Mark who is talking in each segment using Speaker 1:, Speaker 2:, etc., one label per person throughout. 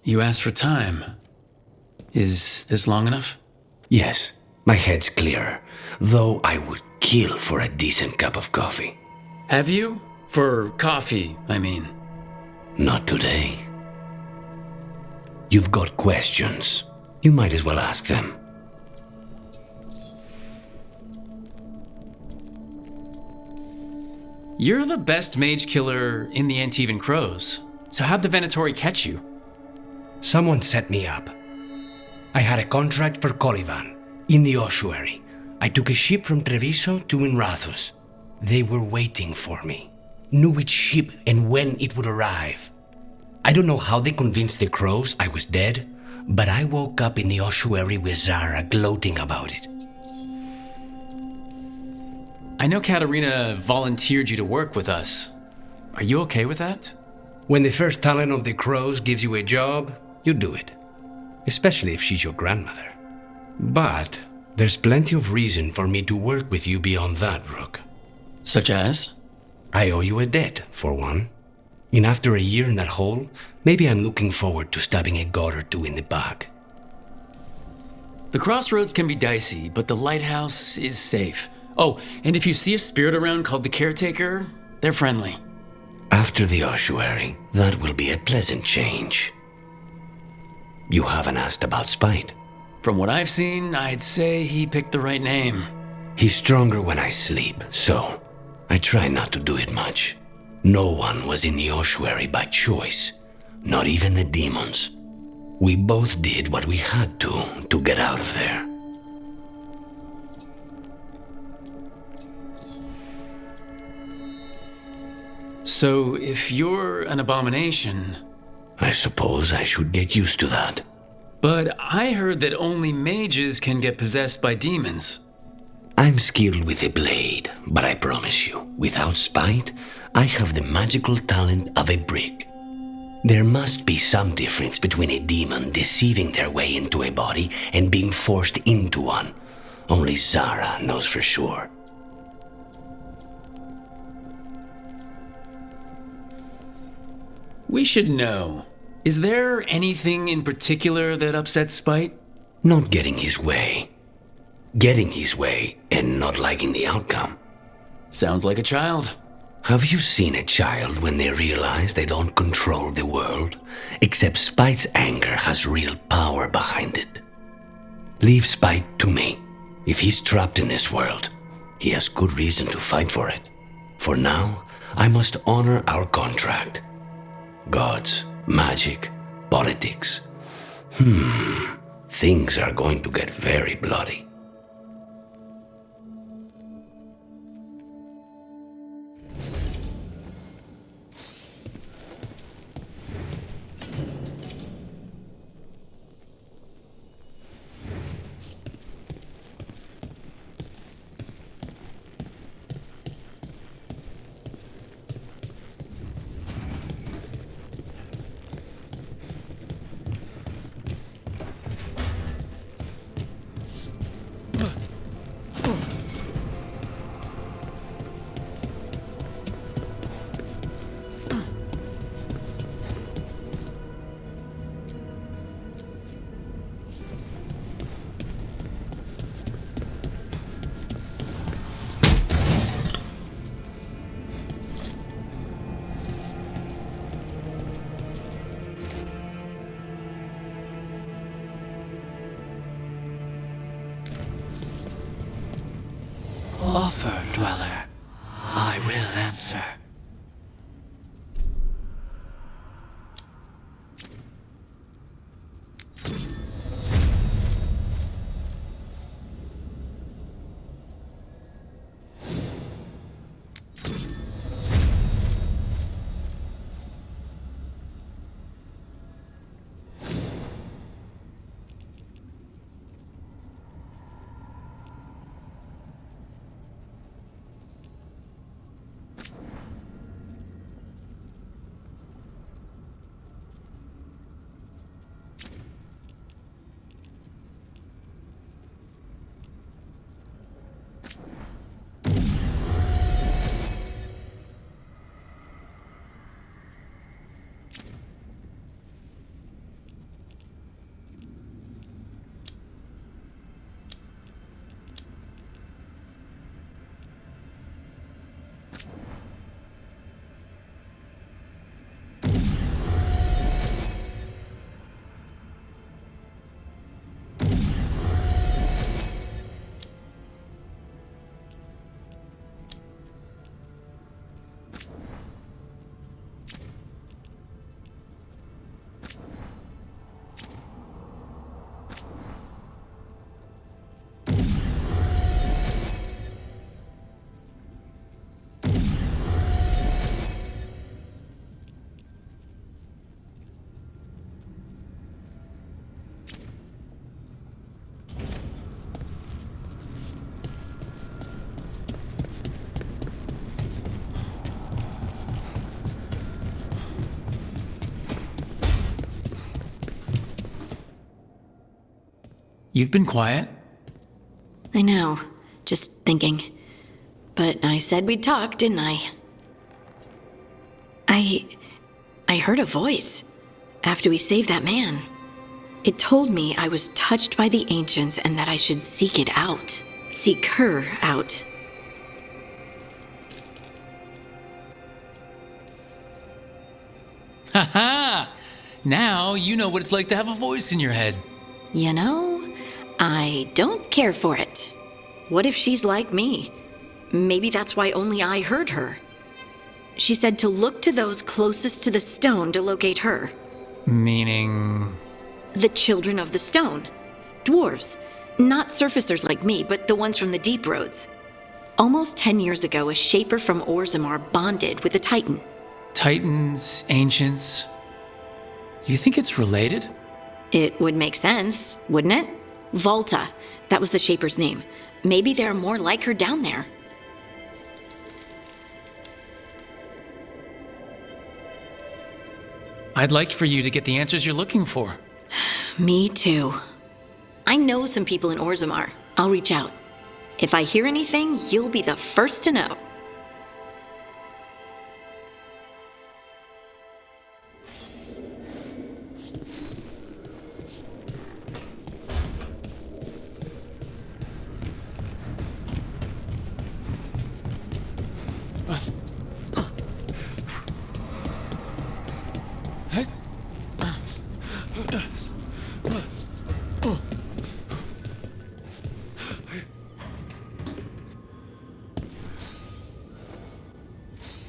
Speaker 1: You asked for time. Is this long enough?
Speaker 2: Yes, my head's clearer, though I would kill for a decent cup of coffee.
Speaker 1: Have you? For coffee, I mean.
Speaker 2: Not today. You've got questions. You might as well ask them.
Speaker 1: You're the best mage killer in the Antivan Crows. So how'd the Venatori catch you?
Speaker 2: Someone set me up. I had a contract for Colivan, in the ossuary. I took a ship from Treviso to Minrathus. They were waiting for me. Knew which ship and when it would arrive. I don't know how they convinced the Crows I was dead, but I woke up in the ossuary with Zara gloating about it.
Speaker 1: I know Katerina volunteered you to work with us. Are you okay with that?
Speaker 2: When the first talent of the Crows gives you a job, you do it. Especially if she's your grandmother. But there's plenty of reason for me to work with you beyond that, Rook.
Speaker 1: Such as?
Speaker 2: I owe you a debt, for one. And after a year in that hole, maybe I'm looking forward to stabbing a god or two in the back.
Speaker 1: The crossroads can be dicey, but the lighthouse is safe. Oh, and if you see a spirit around called the Caretaker, they're friendly.
Speaker 2: After the ossuary, that will be a pleasant change. You haven't asked about Spite.
Speaker 1: From what I've seen, I'd say he picked the right name.
Speaker 2: He's stronger when I sleep, so I try not to do it much. No one was in the ossuary by choice, not even the demons. We both did what we had to get out of there.
Speaker 1: So if you're an abomination...
Speaker 2: I suppose I should get used to that.
Speaker 1: But I heard that only mages can get possessed by demons.
Speaker 2: I'm skilled with a blade, but I promise you, without Spite, I have the magical talent of a brick. There must be some difference between a demon deceiving their way into a body and being forced into one. Only Zara knows for sure.
Speaker 1: We should know. Is there anything in particular that upsets Spite?
Speaker 2: Not getting his way. Getting his way and not liking the outcome.
Speaker 1: Sounds like a child.
Speaker 2: Have you seen a child when they realize they don't control the world? Except Spite's anger has real power behind it. Leave Spite to me. If he's trapped in this world, he has good reason to fight for it. For now, I must honor our contract. Gods, magic, politics. Things are going to get very bloody.
Speaker 3: Offer, dweller. I will answer.
Speaker 1: You've been quiet.
Speaker 4: I know. Just thinking. But I said we'd talk, didn't I? I heard a voice after we saved that man. It told me I was touched by the ancients and that I should seek it out. Seek her out.
Speaker 1: Ha! Now you know what it's like to have a voice in your head.
Speaker 4: You know, I don't care for it. What if she's like me? Maybe that's why only I heard her. She said to look to those closest to the stone to locate her.
Speaker 1: Meaning...
Speaker 4: The children of the stone. Dwarves. Not surfacers like me, but the ones from the deep roads. Almost 10 years ago, a shaper from Orzammar bonded with a titan.
Speaker 1: Titans, ancients... You think it's related?
Speaker 4: It would make sense, wouldn't it? Volta. That was the shaper's name. Maybe there are more like her down there.
Speaker 1: I'd like for you to get the answers you're looking for.
Speaker 4: Me too. I know some people in Orzammar. I'll reach out. If I hear anything, you'll be the first to know.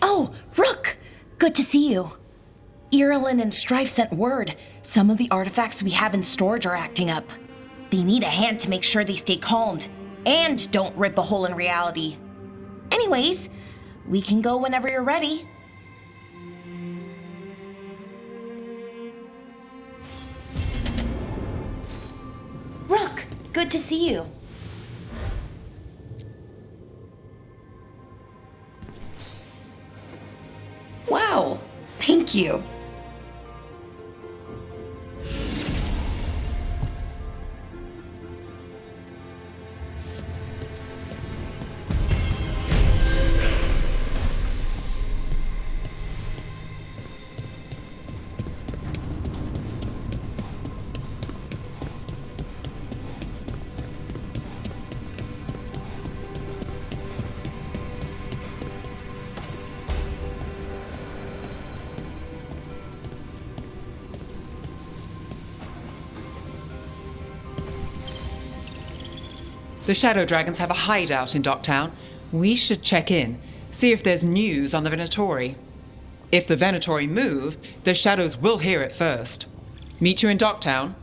Speaker 5: Oh, Rook! Good to see you. Irilyn and Strife sent word. Some of the artifacts we have in storage are acting up. They need a hand to make sure they stay calmed, and don't rip a hole in reality. Anyways, we can go whenever you're ready. Rook, good to see you. Wow, thank you.
Speaker 6: The Shadow Dragons have a hideout in Docktown. We should check in, see if there's news on the Venatori. If the Venatori move, the Shadows will hear it first. Meet you in Docktown.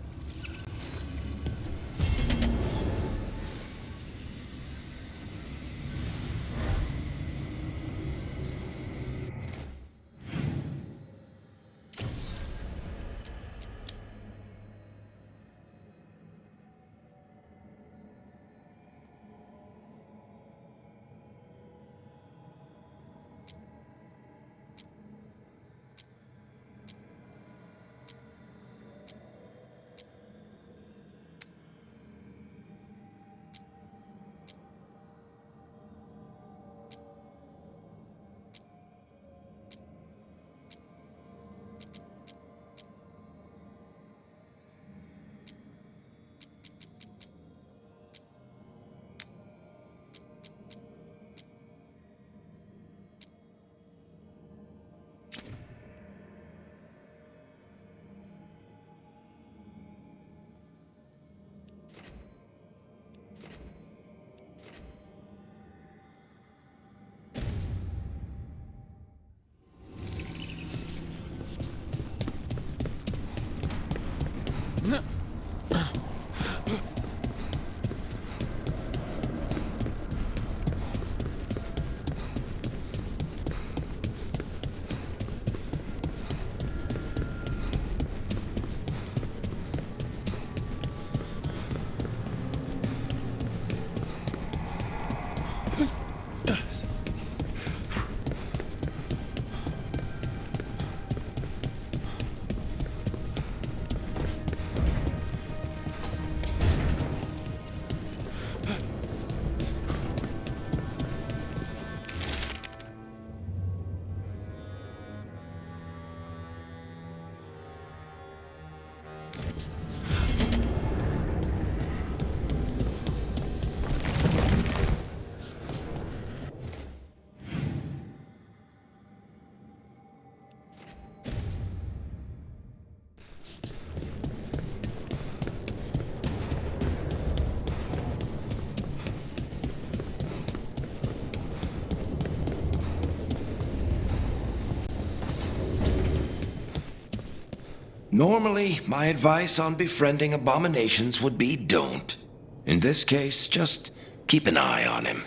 Speaker 7: Normally, my advice on befriending abominations would be don't. In this case, just keep an eye on him.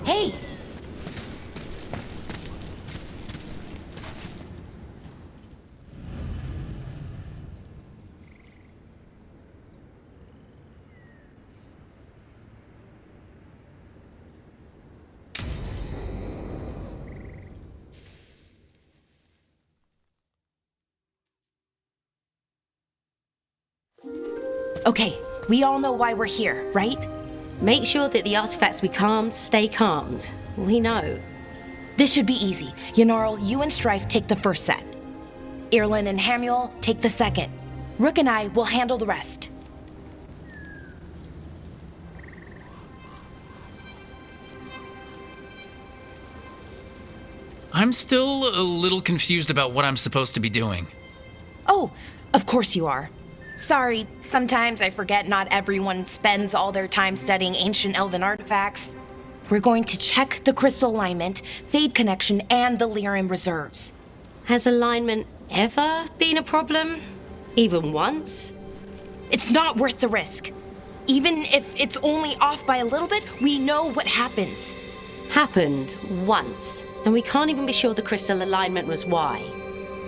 Speaker 5: Hey! Okay, we all know why we're here, right?
Speaker 8: Make sure that the artifacts we calmed stay calmed. We know.
Speaker 5: This should be easy. Yanarl, you and Strife take the first set. Irlin and Hamuel take the second. Rook and I will handle the rest.
Speaker 1: I'm still a little confused about what I'm supposed to be doing.
Speaker 5: Oh, of course you are. Sorry, sometimes I forget not everyone spends all their time studying ancient elven artifacts. We're going to check the crystal alignment, fade connection, and the Lyran reserves.
Speaker 8: Has alignment ever been a problem? Even once?
Speaker 5: It's not worth the risk. Even if it's only off by a little bit, we know what happens.
Speaker 8: Happened once, and we can't even be sure the crystal alignment was why.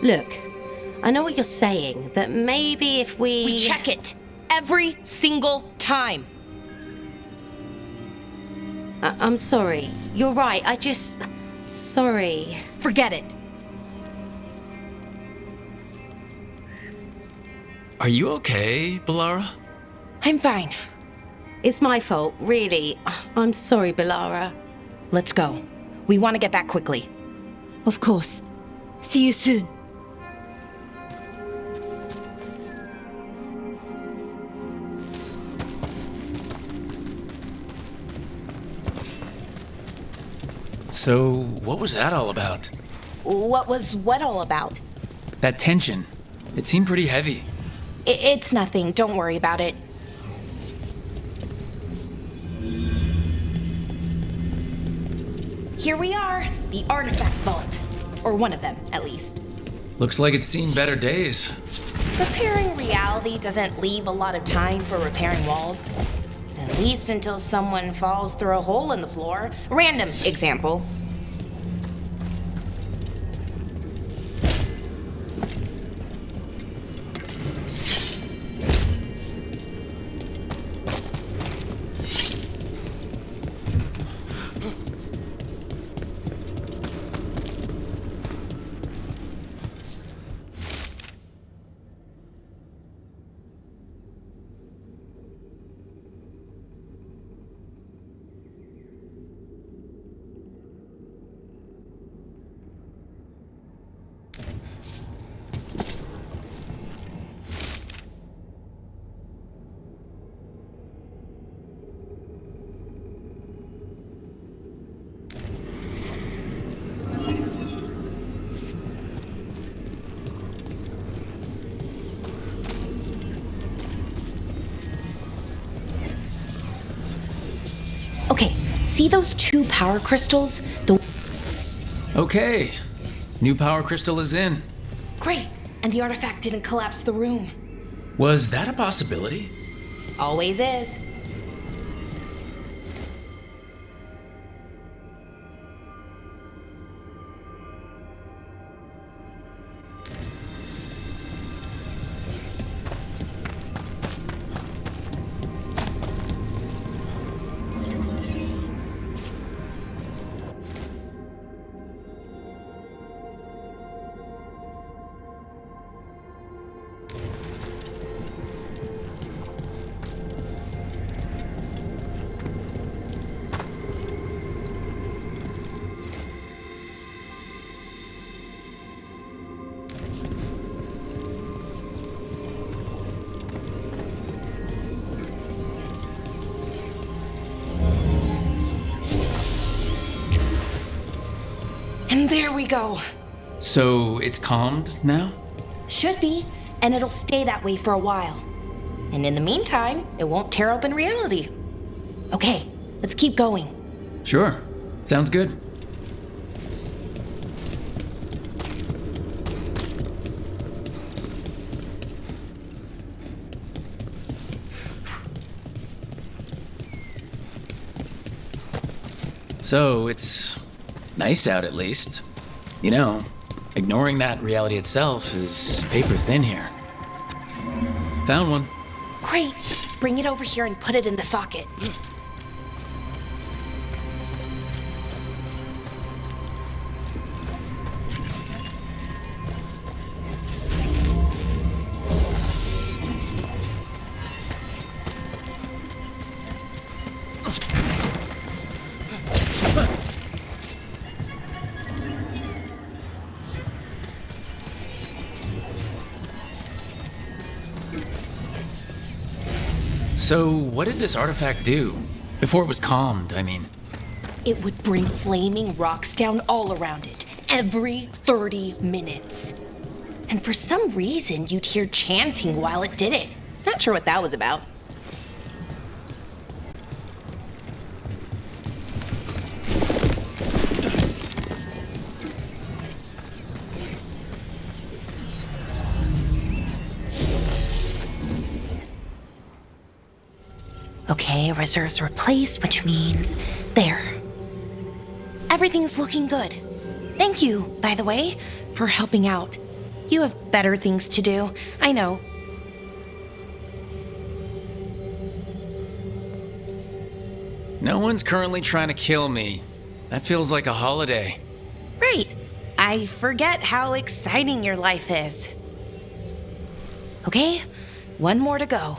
Speaker 8: Look, I know what you're saying, but maybe if
Speaker 5: We check it every single time.
Speaker 8: I'm sorry. You're right. Sorry.
Speaker 5: Forget it.
Speaker 1: Are you okay, Balara?
Speaker 5: I'm fine.
Speaker 8: It's my fault, really. I'm sorry, Balara.
Speaker 5: Let's go. We want to get back quickly.
Speaker 9: Of course. See you soon.
Speaker 1: So, what was that all about?
Speaker 5: What was what all about?
Speaker 1: That tension. It seemed pretty heavy.
Speaker 5: It's nothing. Don't worry about it. Here we are, the artifact vault. Or one of them, at least.
Speaker 1: Looks like it's seen better days.
Speaker 5: Repairing reality doesn't leave a lot of time for repairing walls. At least until someone falls through a hole in the floor. Random example. Okay, see those two power crystals?
Speaker 1: Okay. New power crystal is in.
Speaker 5: Great, and the artifact didn't collapse the room.
Speaker 1: Was that a possibility?
Speaker 5: Always is. And there we go.
Speaker 1: So, it's calmed now?
Speaker 5: Should be, and it'll stay that way for a while. And in the meantime, it won't tear open reality. Okay, let's keep going.
Speaker 1: Sure. Sounds good. So it's nice out at least. You know, ignoring that reality itself is paper thin here. Found one.
Speaker 5: Great. Bring it over here and put it in the socket.
Speaker 1: So, what did this artifact do? Before it was calmed, I mean.
Speaker 5: It would bring flaming rocks down all around it, every 30 minutes. And for some reason, you'd hear chanting while it did it. Not sure what that was about. Okay, reserves replaced, which means there. Everything's looking good. Thank you, by the way, for helping out. You have better things to do, I know.
Speaker 1: No one's currently trying to kill me. That feels like a holiday.
Speaker 5: Right. I forget how exciting your life is. Okay, one more to go.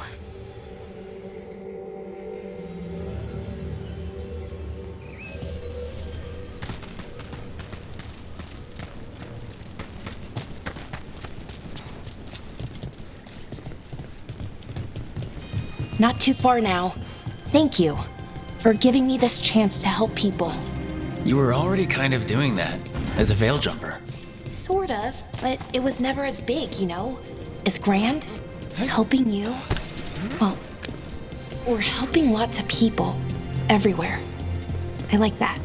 Speaker 5: Not too far now. Thank you for giving me this chance to help people.
Speaker 1: You were already kind of doing that, as a veil jumper.
Speaker 5: Sort of, but it was never as big, you know? As grand. Helping you. Well, we're helping lots of people. Everywhere. I like that.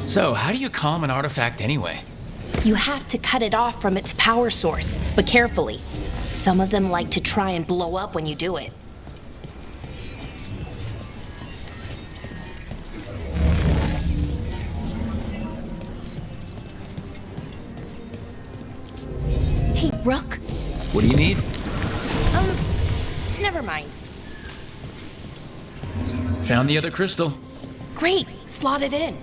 Speaker 1: So, how do you calm an artifact anyway?
Speaker 5: You have to cut it off from its power source, but carefully. Some of them like to try and blow up when you do it. Hey, Rook.
Speaker 1: What do you need?
Speaker 5: Never mind.
Speaker 1: Found the other crystal.
Speaker 5: Great, slot it in.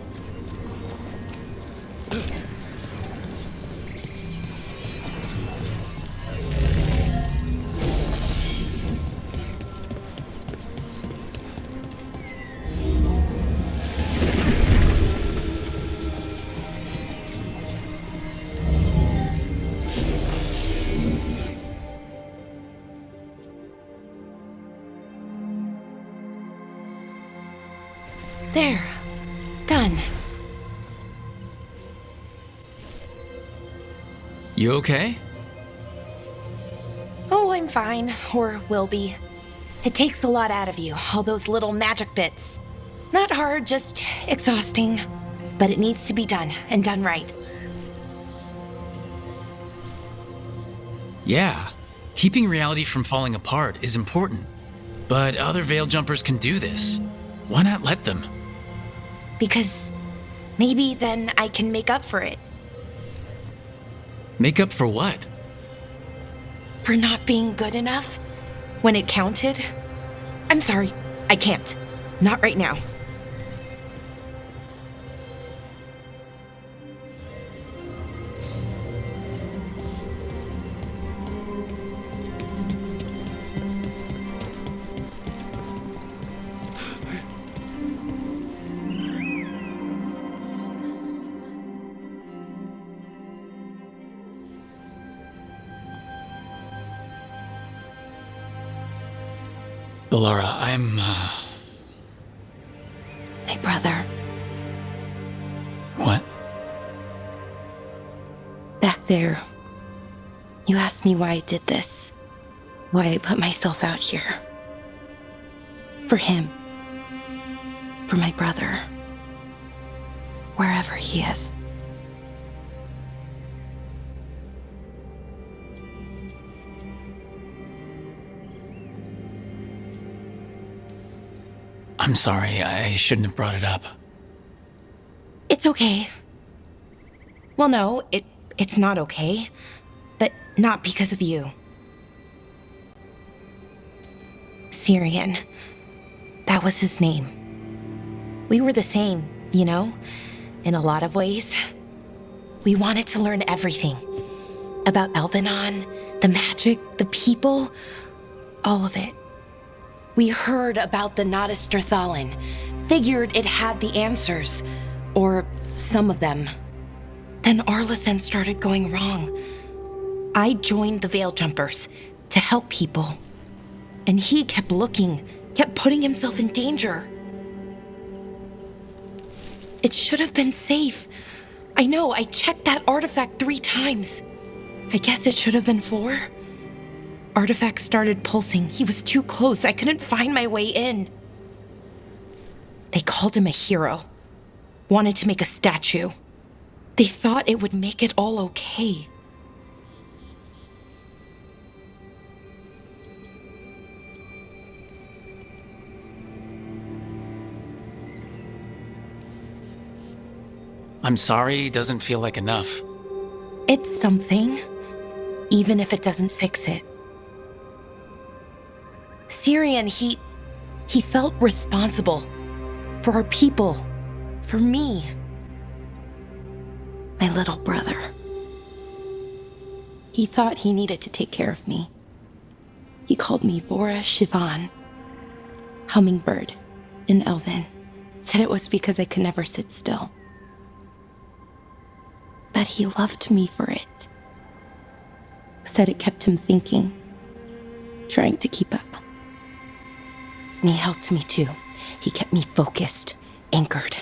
Speaker 5: There. Done.
Speaker 1: You okay?
Speaker 5: Oh, I'm fine. Or will be. It takes a lot out of you, all those little magic bits. Not hard, just exhausting. But it needs to be done, and done right.
Speaker 1: Yeah. Keeping reality from falling apart is important. But other veil jumpers can do this. Why not let them?
Speaker 5: Because maybe then I can make up for it.
Speaker 1: Make up for what?
Speaker 5: For not being good enough when it counted. I'm sorry, I can't. Not right now.
Speaker 1: Bellara, I'm,
Speaker 5: My brother.
Speaker 1: What?
Speaker 5: Back there, you asked me why I did this. Why I put myself out here. For him. For my brother. Wherever he is.
Speaker 1: I'm sorry, I shouldn't have brought it up.
Speaker 5: It's okay. Well, no, it's not okay. But not because of you. Syrian. That was his name. We were the same, you know? In a lot of ways. We wanted to learn everything. About Elvenon, the magic, the people, all of it. We heard about the Notisterthalin, figured it had the answers, or some of them. Then Arlathan started going wrong. I joined the Veil Jumpers to help people. And he kept looking, kept putting himself in danger. It should have been safe. I know, I checked that artifact 3 times. I guess it should have been 4. Artifact started pulsing. He was too close. I couldn't find my way in. They called him a hero. Wanted to make a statue. They thought it would make it all okay.
Speaker 1: I'm sorry doesn't feel like enough.
Speaker 5: It's something, even if it doesn't fix it. Syrian, he felt responsible for our people, for me. My little brother. He thought he needed to take care of me. He called me Vora Shivan, hummingbird in Elven. Said it was because I could never sit still. But he loved me for it. Said it kept him thinking, trying to keep up. And he helped me too. He kept me focused, anchored.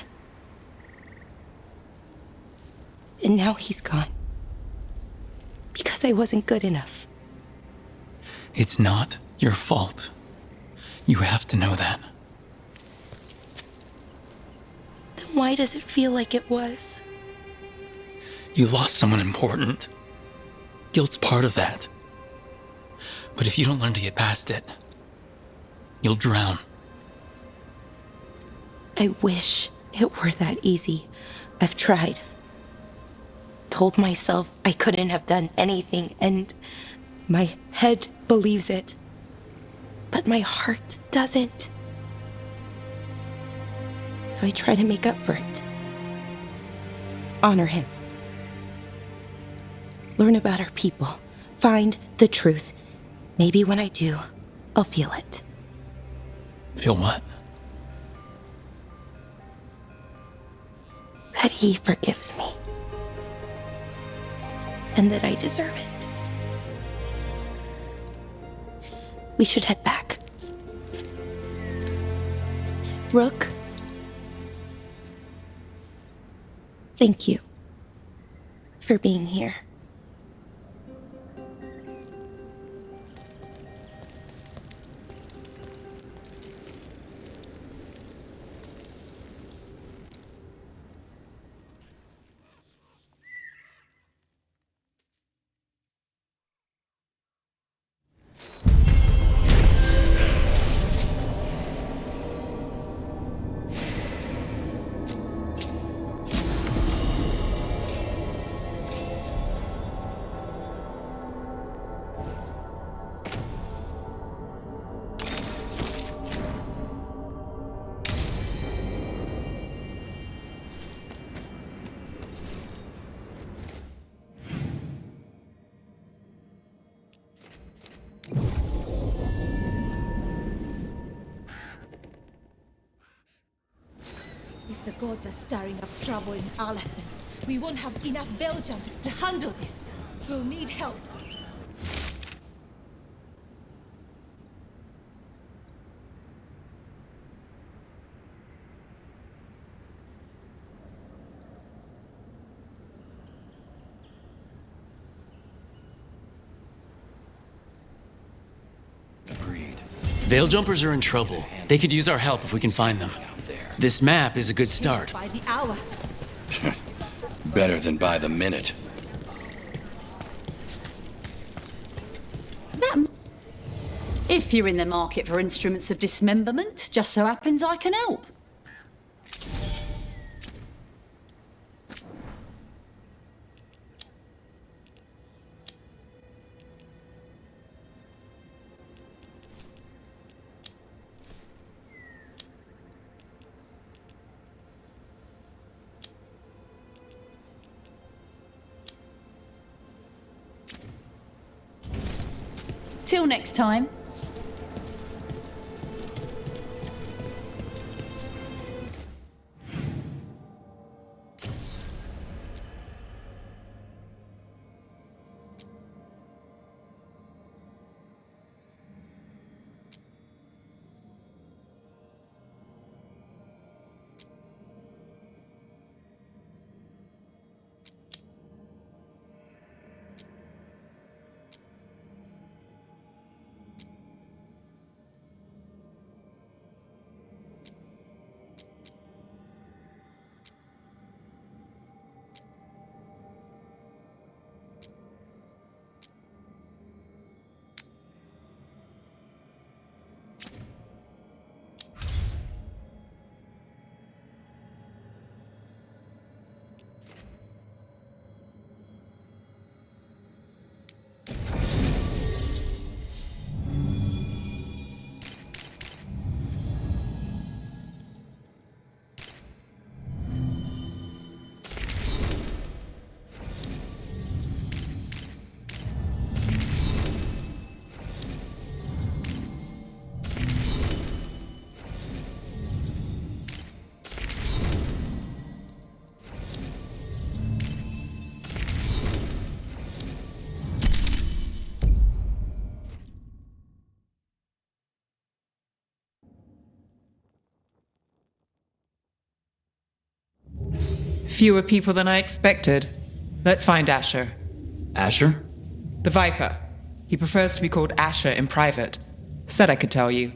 Speaker 5: And now he's gone. Because I wasn't good enough.
Speaker 1: It's not your fault. You have to know that.
Speaker 5: Then why does it feel like it was?
Speaker 1: You lost someone important. Guilt's part of that. But if you don't learn to get past it, you'll drown.
Speaker 5: I wish it were that easy. I've tried. Told myself I couldn't have done anything, and my head believes it. But my heart doesn't. So I try to make up for it. Honor him. Learn about our people. Find the truth. Maybe when I do, I'll feel it.
Speaker 1: Feel what?
Speaker 5: That he forgives me. And that I deserve it. We should head back. Rook. Thank you for being here.
Speaker 9: If the gods are stirring up trouble in Arlathan, we won't have enough bell jumpers to handle this. We'll need help.
Speaker 1: Veil jumpers are in trouble. They could use our help if we can find them. This map is a good start.
Speaker 9: By the hour.
Speaker 7: Better than by the minute.
Speaker 10: If you're in the market for instruments of dismemberment, just so happens I can help. Till next time.
Speaker 6: Fewer people than I expected. Let's find Asher.
Speaker 1: Asher?
Speaker 6: The Viper. He prefers to be called Asher in private. Said I could tell you.